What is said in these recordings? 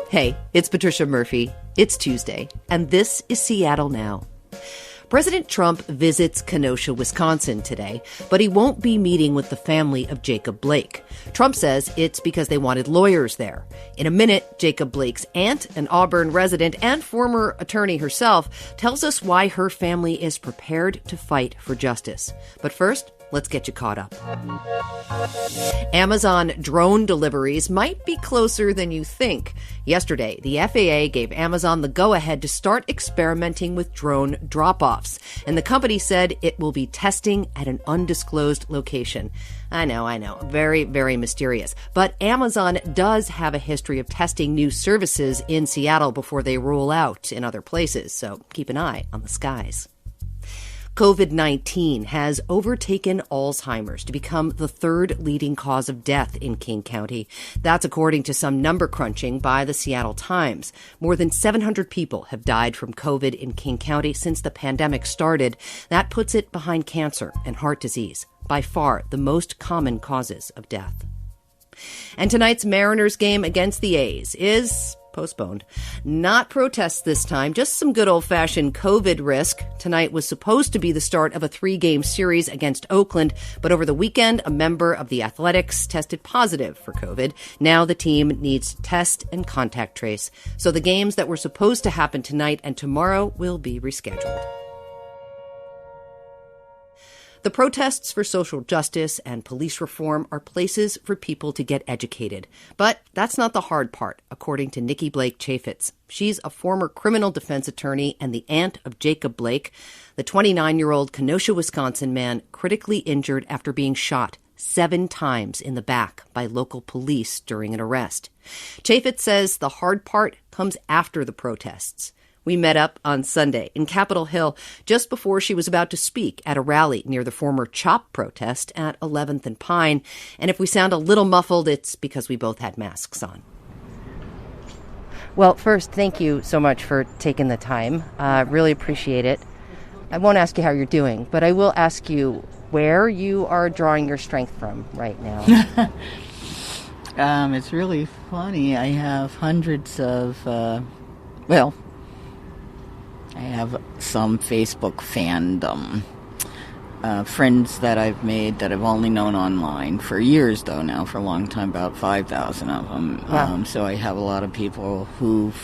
Hey, it's Patricia Murphy. It's Tuesday, and this is Seattle Now. President Trump visits Kenosha, Wisconsin today, but he won't be meeting with the family of Jacob Blake. Trump says it's because they wanted lawyers there. In a minute, Jacob Blake's aunt, an Auburn resident and former attorney herself, tells us why her family is prepared to fight for justice. But first, let's get you caught up. Amazon drone deliveries might be closer than you think. Yesterday, the FAA gave Amazon the go-ahead to start experimenting with drone drop-offs, and the company said it will be testing at an undisclosed location. I know. Very, very mysterious. But Amazon does have a history of testing new services in Seattle before they roll out in other places, so keep an eye on the skies. COVID-19 has overtaken Alzheimer's to become the third leading cause of death in King County. That's according to some number crunching by the Seattle Times. More than 700 people have died from COVID in King County since the pandemic started. That puts it behind cancer and heart disease, by far the most common causes of death. And tonight's Mariners game against the A's is postponed. Not protests this time, just some good old-fashioned COVID risk. Tonight was supposed to be the start of a 3-game series against Oakland, but over the weekend, a member of the Athletics tested positive for COVID. Now the team needs to test and contact trace. So the games that were supposed to happen tonight and tomorrow will be rescheduled. The protests for social justice and police reform are places for people to get educated. But that's not the hard part, according to Nikki Blake Chafetz. She's a former criminal defense attorney and the aunt of Jacob Blake, the 29-year-old Kenosha, Wisconsin man critically injured after being shot 7 times in the back by local police during an arrest. Chafetz says the hard part comes after the protests. We met up on Sunday in Capitol Hill just before she was about to speak at a rally near the former CHOP protest at 11th and Pine. And if we sound a little muffled, it's because we both had masks on. Well, first, thank you so much for taking the time. Really appreciate it. I won't ask you how you're doing, but I will ask you where you are drawing your strength from right now. It's really funny. I have hundreds of, I have some Facebook fandom, friends that I've made that I've only known online for years, though now for a long time, about 5,000 of them. Wow. So I have a lot of people who've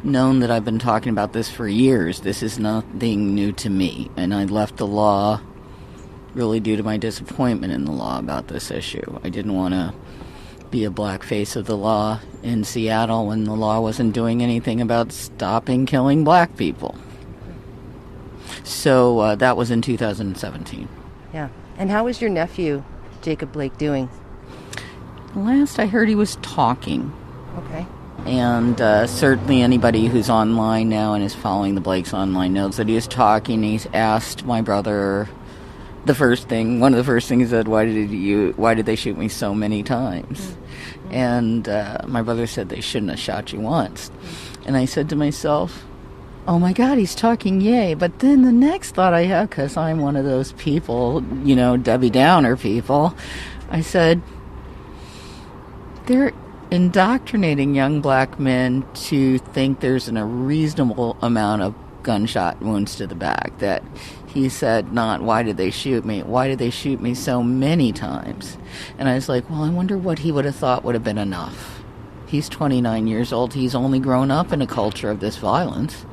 known that I've been talking about this for years. This is nothing new to me, and I left the law really due to my disappointment in the law about this issue. I didn't want to be a black face of the law in Seattle when the law wasn't doing anything about stopping killing black people. So that was in 2017. Yeah. And how is your nephew, Jacob Blake, doing? Last I heard he was talking. Okay. And certainly anybody who's online now and is following the Blakes online knows that he is talking. He's asked my brother one of the first things he said, why did they shoot me so many times? Mm-hmm. And my brother said they shouldn't have shot you once. And I said to myself, oh my God, he's talking, yay. But then the next thought I had, because I'm one of those people, Debbie Downer people, I said, they're indoctrinating young black men to think there's a reasonable amount of gunshot wounds to the back. That he said, not why did they shoot me? Why did they shoot me so many times? And I was like, well, I wonder what he would have thought would have been enough. He's 29 years old. He's only grown up in a culture of this violence.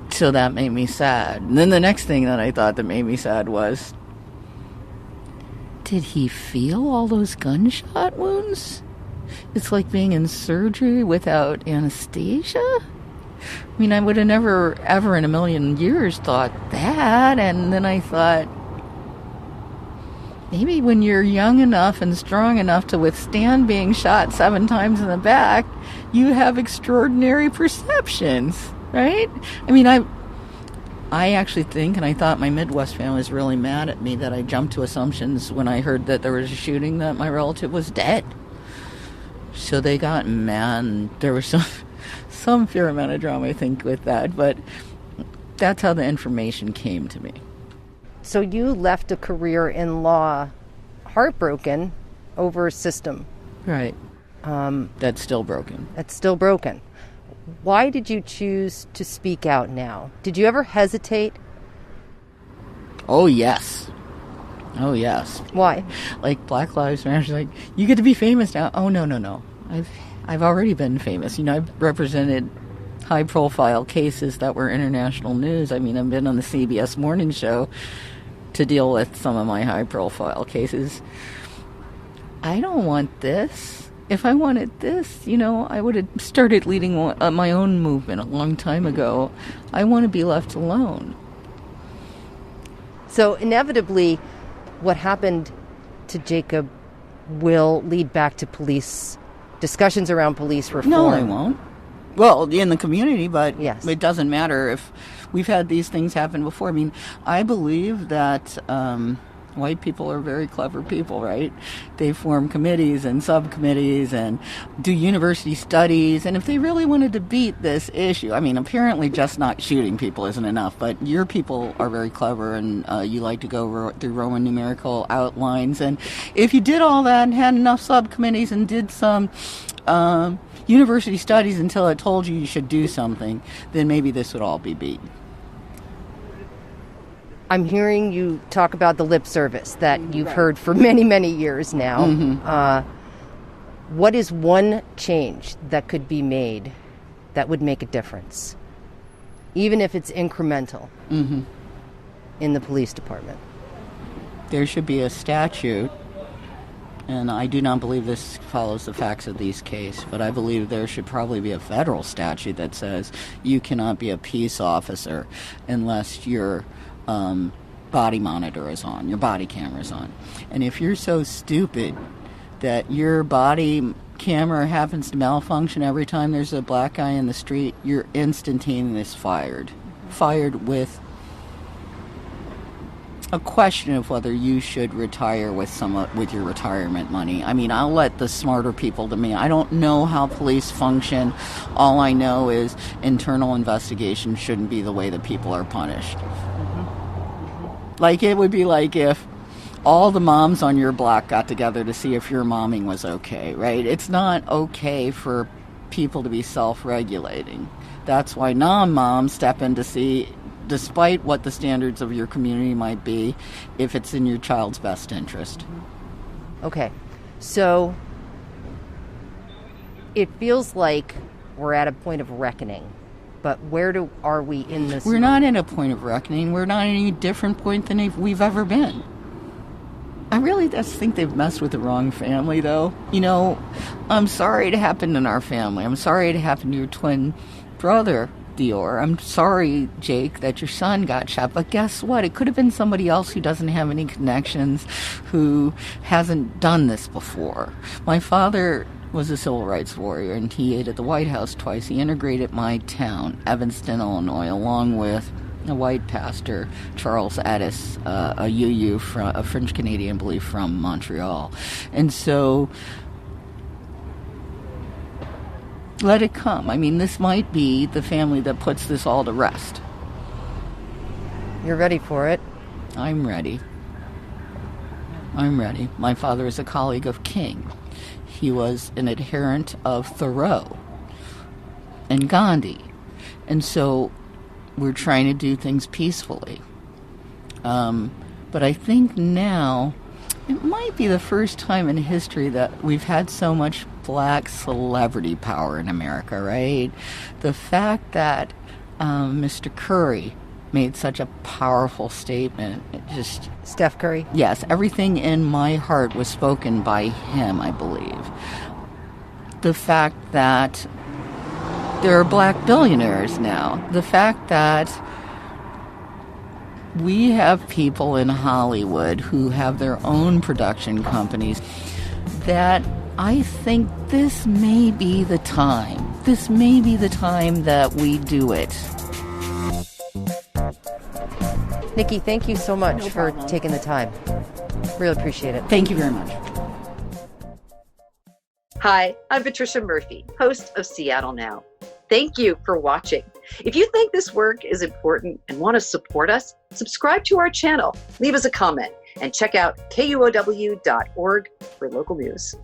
So that made me sad. And then the next thing that I thought that made me sad was, did he feel all those gunshot wounds? It's like being in surgery without anesthesia? I mean, I would have never, ever in a million years thought that. And then I thought, maybe when you're young enough and strong enough to withstand being shot 7 times in the back, you have extraordinary perceptions, right? I mean, I actually think, and I thought my Midwest family was really mad at me that I jumped to assumptions when I heard that there was a shooting that my relative was dead. So they got mad, and there was some fair amount of drama, I think, with that. But that's how the information came to me. So you left a career in law heartbroken over a system. Right. That's still broken. That's still broken. Why did you choose to speak out now? Did you ever hesitate? Oh, yes. Oh, yes. Why? Like Black Lives Matter, like, you get to be famous now. Oh, no. I've already been famous. I've represented high-profile cases that were international news. I mean, I've been on the CBS Morning Show to deal with some of my high-profile cases. I don't want this. If I wanted this, I would have started leading my own movement a long time ago. I want to be left alone. So inevitably, what happened to Jacob will lead back to police discussions around police reform. No, they won't. Well, in the community, but yes. It doesn't matter if we've had these things happen before. I mean, I believe that white people are very clever people, right? They form committees and subcommittees and do university studies. And if they really wanted to beat this issue, I mean, apparently just not shooting people isn't enough, but your people are very clever and you like to go through Roman numerical outlines. And if you did all that and had enough subcommittees and did some university studies until it told you should do something, then maybe this would all be beat. I'm hearing you talk about the lip service that you've heard for many, many years now. Mm-hmm. What is one change that could be made that would make a difference, even if it's incremental, mm-hmm. in the police department? There should be a statute, and I do not believe this follows the facts of these cases, but I believe there should probably be a federal statute that says you cannot be a peace officer unless you're body monitor is on, your body camera is on. And if you're so stupid that your body camera happens to malfunction every time there's a black guy in the street, you're instantaneously fired. Fired with a question of whether you should retire with your retirement money. I mean, I'll let the smarter people to me. I don't know how police function. All I know is internal investigation shouldn't be the way that people are punished. Like, it would be like if all the moms on your block got together to see if your momming was okay, right? It's not okay for people to be self-regulating. That's why non-moms step in to see, despite what the standards of your community might be, if it's in your child's best interest. Okay, so it feels like we're at a point of reckoning. But where are we in this? We're not in a point of reckoning. We're not in any different point than we've ever been. I really just think they've messed with the wrong family, though. I'm sorry it happened in our family. I'm sorry it happened to your twin brother, Dior. I'm sorry, Jake, that your son got shot. But guess what? It could have been somebody else who doesn't have any connections, who hasn't done this before. My father was a civil rights warrior, and he ate at the White House twice. He integrated my town, Evanston, Illinois, along with a white pastor, Charles Addis, a UU, a French Canadian, I believe, from Montreal. And so, let it come. I mean, this might be the family that puts this all to rest. You're ready for it? I'm ready. My father is a colleague of King. He was an adherent of Thoreau and Gandhi. And so we're trying to do things peacefully. But I think now it might be the first time in history that we've had so much black celebrity power in America, right? The fact that Mr. Curry made such a powerful statement. It just... Steph Curry? Yes, everything in my heart was spoken by him, I believe. The fact that there are black billionaires now. The fact that we have people in Hollywood who have their own production companies, that I think this may be the time. This may be the time that we do it. Nikki, thank you so much for taking the time. Really appreciate it. Thank you very much. Hi, I'm Patricia Murphy, host of Seattle Now. Thank you for watching. If you think this work is important and want to support us, subscribe to our channel, leave us a comment, and check out KUOW.org for local news.